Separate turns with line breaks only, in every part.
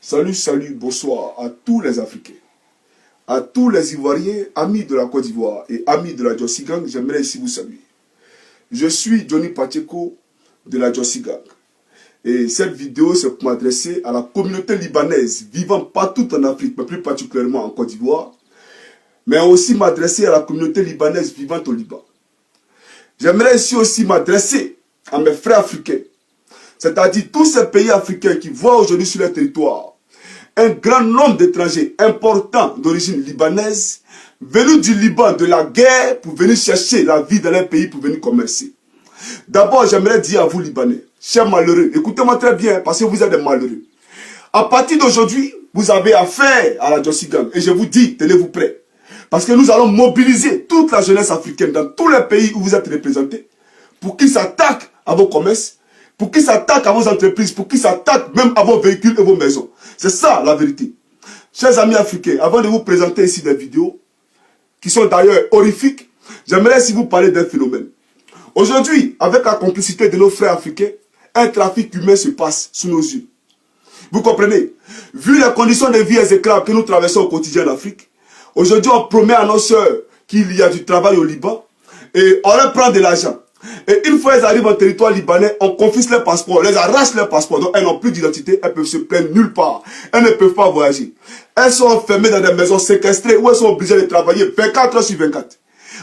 Salut, salut, bonsoir à tous les Africains, à tous les Ivoiriens, amis de la Côte d'Ivoire et amis de la Jossi Gang, j'aimerais ici vous saluer. Je suis Johnny Pacheco de la Jossi Gang. Et cette vidéo, c'est pour m'adresser à la communauté libanaise vivant partout en Afrique, mais plus particulièrement en Côte d'Ivoire, mais aussi m'adresser à la communauté libanaise vivant au Liban. J'aimerais ici aussi m'adresser à mes frères africains, c'est-à-dire tous ces pays africains qui voient aujourd'hui sur leur territoire un grand nombre d'étrangers importants d'origine libanaise venus du Liban, de la guerre, pour venir chercher la vie dans leur pays, pour venir commercer. D'abord, j'aimerais dire à vous, Libanais, chers malheureux, écoutez-moi très bien, parce que vous êtes des malheureux. À partir d'aujourd'hui, vous avez affaire à la Jossi Gang. Et je vous dis, tenez-vous prêts. Parce que nous allons mobiliser toute la jeunesse africaine dans tous les pays où vous êtes représentés pour qu'ils s'attaquent à vos commerces, pour qu'ils s'attaquent à vos entreprises, pour qu'ils s'attaquent même à vos véhicules et vos maisons. C'est ça la vérité. Chers amis africains, avant de vous présenter ici des vidéos, qui sont d'ailleurs horrifiques, j'aimerais ici vous parler d'un phénomène. Aujourd'hui, avec la complicité de nos frères africains, un trafic humain se passe sous nos yeux. Vous comprenez? Vu les conditions de vie exécrables que nous traversons au quotidien en Afrique, aujourd'hui on promet à nos sœurs qu'il y a du travail au Liban et on leur prend de l'argent. Et une fois qu'elles arrivent en territoire libanais, on confisque leurs passeports, on les arrache leurs passeports, donc elles n'ont plus d'identité, elles peuvent se plaindre nulle part, elles ne peuvent pas voyager. Elles sont enfermées dans des maisons séquestrées où elles sont obligées de travailler 24 heures sur 24.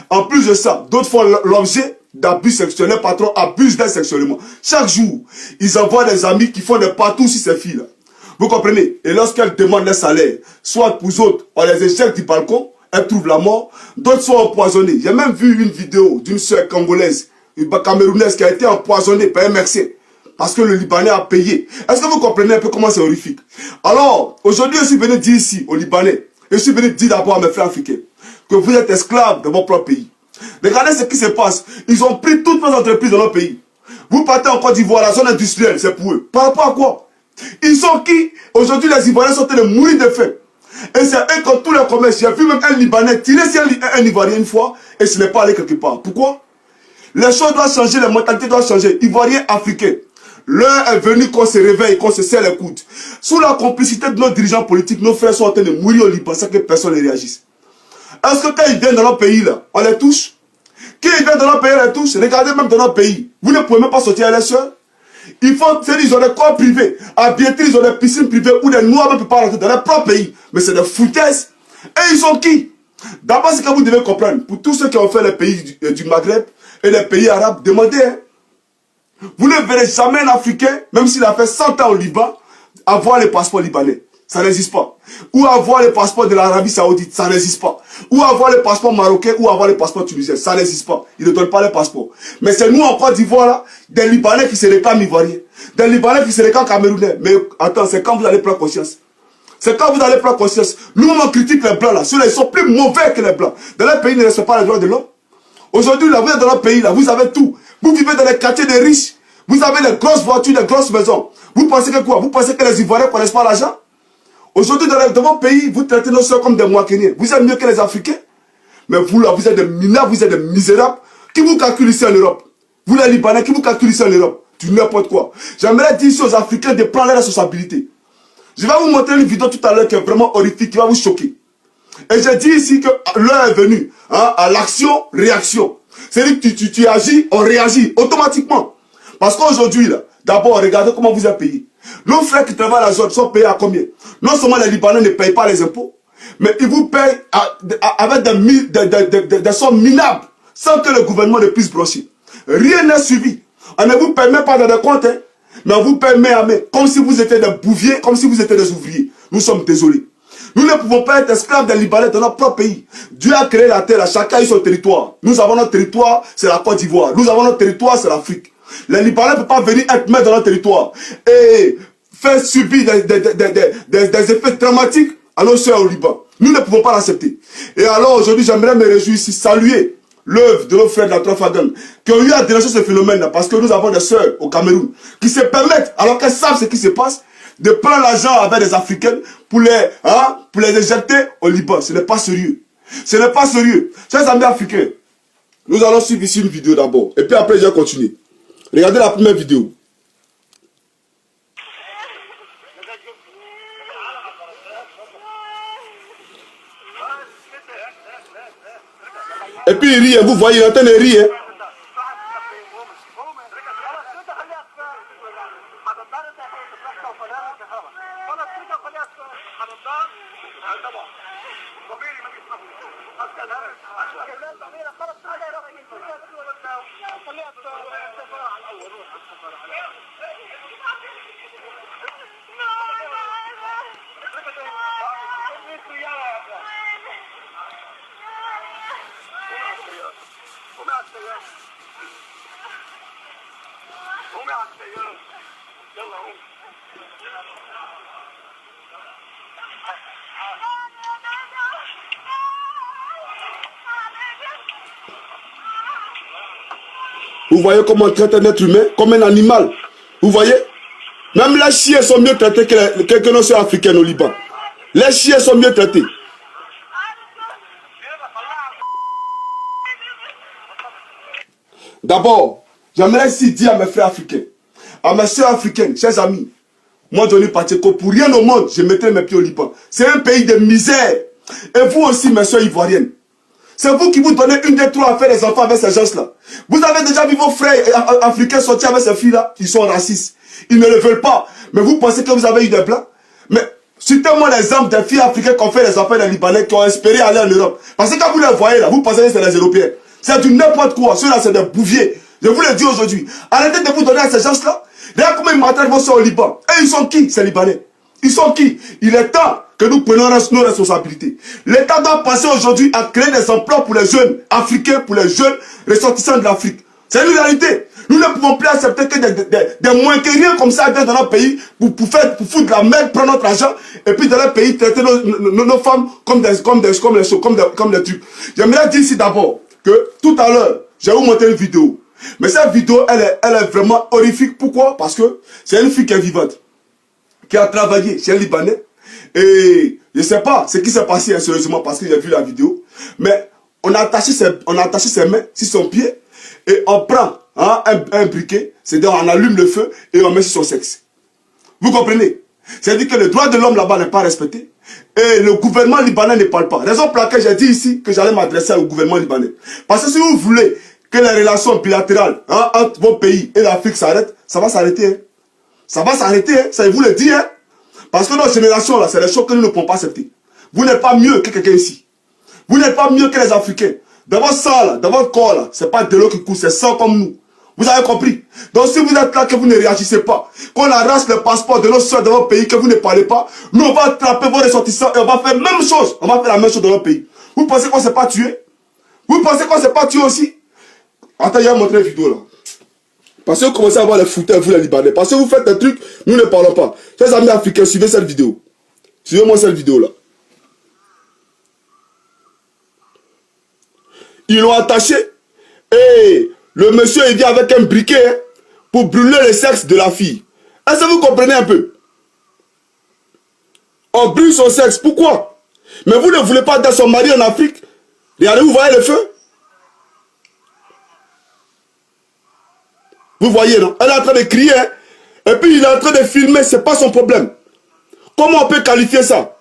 En plus de ça, d'autres font l'objet d'abus sexuels, les patrons abusent d'elles sexuellement. Chaque jour, ils envoient des amis qui font des patous sur ces filles-là. Vous comprenez? Et lorsqu'elles demandent leur salaire, soit pour autres, on les éjecte du balcon, elles trouvent la mort, d'autres sont empoisonnées. J'ai même vu une vidéo d'une sœur congolaise, une camerounaise qui a été empoisonnée par un Mexicain parce que le Libanais a payé. Est-ce que vous comprenez un peu comment c'est horrifique? Alors, aujourd'hui, je suis venu dire ici, aux Libanais, je suis venu dire d'abord à mes frères africains, que vous êtes esclaves de votre propre pays. Regardez ce qui se passe. Ils ont pris toutes nos entreprises dans notre pays. Vous partez en Côte d'Ivoire, la zone industrielle, c'est pour eux. Par rapport à quoi? Ils sont qui? Aujourd'hui, les Ivoiriens sont en train de mourir de faim. Et c'est eux qui ont tous les commerces. J'ai vu même un Libanais tirer sur un Ivoirien une fois et ce n'est pas allé quelque part. Pourquoi? Les choses doivent changer, les mentalités doivent changer. Ivoiriens, Africains, l'heure est venue qu'on se réveille, qu'on se serre les coudes. Sous la complicité de nos dirigeants politiques, nos frères sont en train de mourir au Liban sans que personne ne réagisse. Est-ce que quand ils viennent dans notre pays, là, on les touche? Quand ils viennent dans notre pays, on les touche? Regardez même dans notre pays. Vous ne pouvez même pas sortir à l'élection. Ils ont des corps privés. À Biétri, ils ont des piscines privées où les Noirs ne peuvent pas rentrer dans leur propre pays. Mais c'est des foutaises. Et ils sont qui? D'abord, ce que vous devez comprendre, pour tous ceux qui ont fait les pays du Maghreb et les pays arabes, demandez. Hein. Vous ne verrez jamais un Africain, même s'il a fait 100 ans au Liban, avoir le passeport libanais. Ça n'existe pas. Ou avoir le passeport de l'Arabie Saoudite, ça n'existe pas. Ou avoir le passeport marocain, ou avoir le passeport tunisien, ça n'existe pas. Ils ne donnent pas le passeport. Mais c'est nous en Côte d'Ivoire, là, des Libanais qui se réclament ivoiriens, des Libanais qui se réclament camerounais. Mais attends, c'est quand vous allez prendre conscience. C'est quand vous allez prendre conscience. Nous, on critique les Blancs, là. Ceux-là, ils sont plus mauvais que les Blancs. Dans leur pays, ils ne respectent pas les droits de l'homme. Aujourd'hui, là, vous êtes dans notre pays, là, vous avez tout. Vous vivez dans les quartiers des riches. Vous avez des grosses voitures, des grosses maisons. Vous pensez que quoi? Vous pensez que les Ivoiriens ne connaissent pas l'argent? Aujourd'hui, dans votre pays, vous traitez nos soeurs comme des moissonniers. Vous êtes mieux que les Africains. Mais vous, là, vous êtes des minables, vous êtes des misérables. Qui vous calcule ici en Europe? Vous, les Libanais, qui vous calcule ici en Europe? Du n'importe quoi. J'aimerais dire ici aux Africains de prendre leurs responsabilités. Je vais vous montrer une vidéo tout à l'heure qui est vraiment horrifique, qui va vous choquer. Et j'ai dit ici que l'heure est venue hein, à l'action-réaction. C'est-à-dire que tu agis, on réagit automatiquement. Parce qu'aujourd'hui, là, d'abord, regardez comment vous êtes payé. Nos frères qui travaillent à la zone sont payés à combien? Non seulement les Libanais ne payent pas les impôts, mais ils vous payent avec des sommes minables, sans que le gouvernement ne puisse brocher. Rien n'est suivi. On ne vous paye même pas dans des comptes, hein, mais on vous paye main à main, comme si vous étiez des bouviers, comme si vous étiez des ouvriers. Nous sommes désolés. Nous ne pouvons pas être esclaves des Libanais dans notre propre pays. Dieu a créé la terre, chacun a son territoire. Nous avons notre territoire, c'est la Côte d'Ivoire. Nous avons notre territoire, c'est l'Afrique. Les Libanais ne peuvent pas venir être maîtres dans notre territoire et faire subir des effets dramatiques à nos soeurs au Liban. Nous ne pouvons pas l'accepter. Et alors aujourd'hui, j'aimerais me réjouir ici, saluer l'œuvre de nos frères de la Trafagan qui ont eu à dénoncer ce phénomène-là parce que nous avons des soeurs au Cameroun qui se permettent, alors qu'elles savent ce qui se passe, de prendre l'argent avec des Africaines pour les éjecter au Liban. Ce n'est pas sérieux. Ce n'est pas sérieux. Chers amis africains, nous allons suivre ici une vidéo d'abord. Et puis après, je vais continuer. Regardez la première vidéo. Et puis il rit, vous voyez, il est en train de rire. Vous voyez comment on traite un être humain comme un animal. Vous voyez? Même les chiens sont mieux traités que nos soeurs africaines au Liban. Les chiens sont mieux traités. D'abord, j'aimerais ici dire à mes frères africains, à mes soeurs africaines, chers amis, moi, Johnny Pacheco, pour rien au monde, je mettrai mes pieds au Liban. C'est un pays de misère. Et vous aussi, mes soeurs ivoiriennes. C'est vous qui vous donnez une des trois à faire les enfants avec ces gens-là. Vous avez déjà vu vos frères africains sortir avec ces filles-là. Ils sont racistes. Ils ne le veulent pas. Mais vous pensez que vous avez eu des blancs? Mais citez-moi l'exemple des filles africaines qui ont fait les enfants des Libanais, qui ont espéré aller en Europe. Parce que quand vous les voyez là, vous pensez que c'est les Européens. C'est du n'importe quoi. Ceux-là, c'est des bouviers. Je vous le dis aujourd'hui. Arrêtez de vous donner à ces gens-là. Regarde comment ils maltraitent vos soeurs au Liban. Et ils sont qui, ces Libanais? Ils sont qui? Il est temps que nous prenions nos responsabilités. L'État doit passer aujourd'hui à créer des emplois pour les jeunes africains, pour les jeunes ressortissants de l'Afrique. C'est une réalité. Nous ne pouvons plus accepter que des moins que rien comme ça viennent dans notre pays pour foutre de la merde, prendre notre argent et puis dans leur pays traiter nos femmes comme des trucs. J'aimerais dire ici d'abord que tout à l'heure, j'ai vous montré une vidéo. Mais cette vidéo, elle est vraiment horrifique. Pourquoi? Parce que c'est une fille qui est vivante, qui a travaillé chez un Libanais. Et je ne sais pas ce qui s'est passé sérieusement parce que j'ai vu la vidéo. Mais on a attaché ses mains sur son pied et on prend un briquet, c'est-à-dire on allume le feu et on met sur son sexe. Vous comprenez? C'est-à-dire que le droit de l'homme là-bas n'est pas respecté et le gouvernement libanais ne parle pas. Raison pour laquelle j'ai dit ici que j'allais m'adresser au gouvernement libanais. Parce que si vous voulez que les relations bilatérales entre vos pays et l'Afrique s'arrêtent, ça va s'arrêter. Hein. Ça va s'arrêter, hein. Ça je vous le dis. Hein. Parce que notre génération, là, c'est les choses que nous ne pouvons pas accepter. Vous n'êtes pas mieux que quelqu'un ici. Vous n'êtes pas mieux que les Africains. Dans votre sang, là, dans votre corps, là, c'est pas de l'eau qui coule, c'est sang comme nous. Vous avez compris? Donc si vous êtes là, que vous ne réagissez pas, qu'on arrache le passeport de nos soeurs de votre pays, que vous ne parlez pas, nous on va attraper vos ressortissants et on va faire la même chose. On va faire la même chose dans notre pays. Vous pensez qu'on ne s'est pas tué? Vous pensez qu'on ne s'est pas tué aussi? Attends, il y a montré une vidéo là. Parce que vous commencez à avoir les fouteurs, vous les Libanais. Parce que vous faites des trucs, nous ne parlons pas. Chers amis africains, suivez cette vidéo. Suivez-moi cette vidéo là. Ils l'ont attaché et le monsieur il vient avec un briquet pour brûler le sexe de la fille. Est-ce que vous comprenez un peu? On brûle son sexe. Pourquoi? Mais vous ne voulez pas dans son mari en Afrique. Regardez, vous voyez le feu? Vous voyez, non? Elle est en train de crier, hein? Et puis il est en train de filmer, c'est pas son problème. Comment on peut qualifier ça?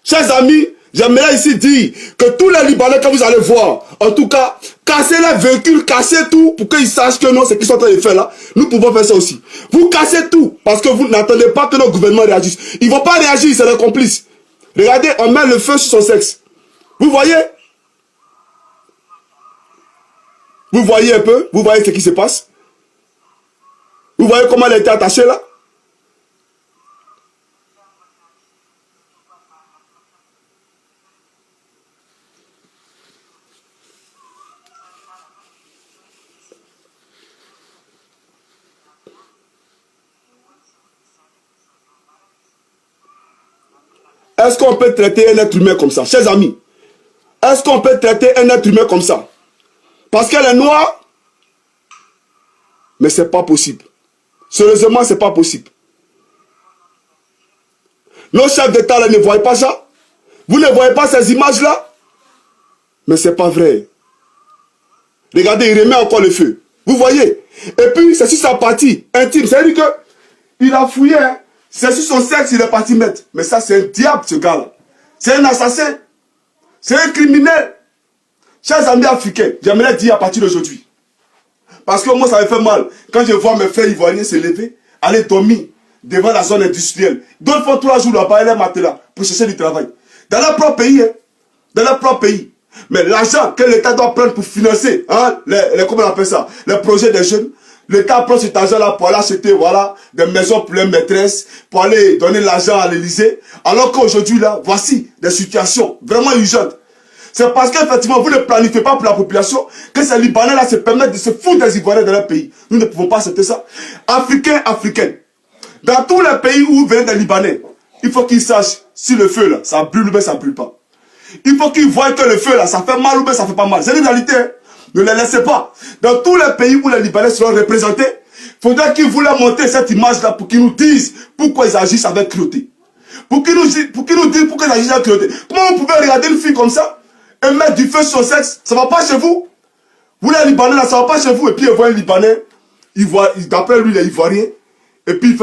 Chers amis, j'aimerais ici dire que tous les Libanais que vous allez voir, en tout cas, cassez les véhicules, cassez tout, pour qu'ils sachent que non, ce qu'ils sont en train de faire là, nous pouvons faire ça aussi. Vous cassez tout, parce que vous n'attendez pas que nos gouvernements réagissent. Ils ne vont pas réagir, c'est leurs complices. Regardez, on met le feu sur son sexe. Vous voyez? Vous voyez un peu? Vous voyez ce qui se passe? Vous voyez comment elle a été attachée là? Est-ce qu'on peut traiter un être humain comme ça? Chers amis, est-ce qu'on peut traiter un être humain comme ça? Parce qu'elle est noire? Mais c'est pas possible. Sérieusement, c'est pas possible. Nos chefs d'État là ne voient pas ça? Vous ne voyez pas ces images-là? Mais c'est pas vrai. Regardez, il remet encore le feu. Vous voyez? Et puis, c'est sur sa partie intime. C'est-à-dire qu'il a fouillé. Hein? C'est sur son sexe, il est parti mettre. Mais ça, c'est un diable, ce gars-là. C'est un assassin. C'est un criminel. Chers amis africains, j'aimerais dire à partir d'aujourd'hui, parce que moi ça me fait mal, quand je vois mes frères ivoiriens se lever, aller dormir devant la zone industrielle. D'autres font 3 jours là-bas, les matelas, pour chercher du travail. Dans leur propre pays, hein, dans leur propre pays. Mais l'argent que l'État doit prendre pour financer, hein, comment on appelle ça, les projets des jeunes, l'État prend cet argent-là pour aller acheter, voilà, des maisons pour les maîtresses, pour aller donner l'argent à l'Élysée. Alors qu'aujourd'hui, là, voici des situations vraiment urgentes. C'est parce qu'effectivement, vous ne planifiez pas pour la population que ces Libanais-là se permettent de se foutre des Ivoiriens dans leur pays. Nous ne pouvons pas accepter ça. Africains, Africaines, dans tous les pays où viennent des Libanais, il faut qu'ils sachent si le feu, là, ça brûle ou bien ça ne brûle pas. Il faut qu'ils voient que le feu, là, ça fait mal ou bien ça ne fait pas mal. C'est une réalité, hein. Ne les laissez pas. Dans tous les pays où les Libanais seront représentés, il faudra qu'ils vous leur montrent cette image-là pour qu'ils nous disent pourquoi ils agissent avec cruauté. Pour qu'ils nous disent pourquoi ils agissent avec cruauté. Comment vous pouvez regarder une fille comme ça et mettre du feu sur son sexe? Ça ne va pas chez vous. Vous les Libanais là, ça ne va pas chez vous. Et puis il voit un Libanais, d'après lui il est ivoirien, et puis il fait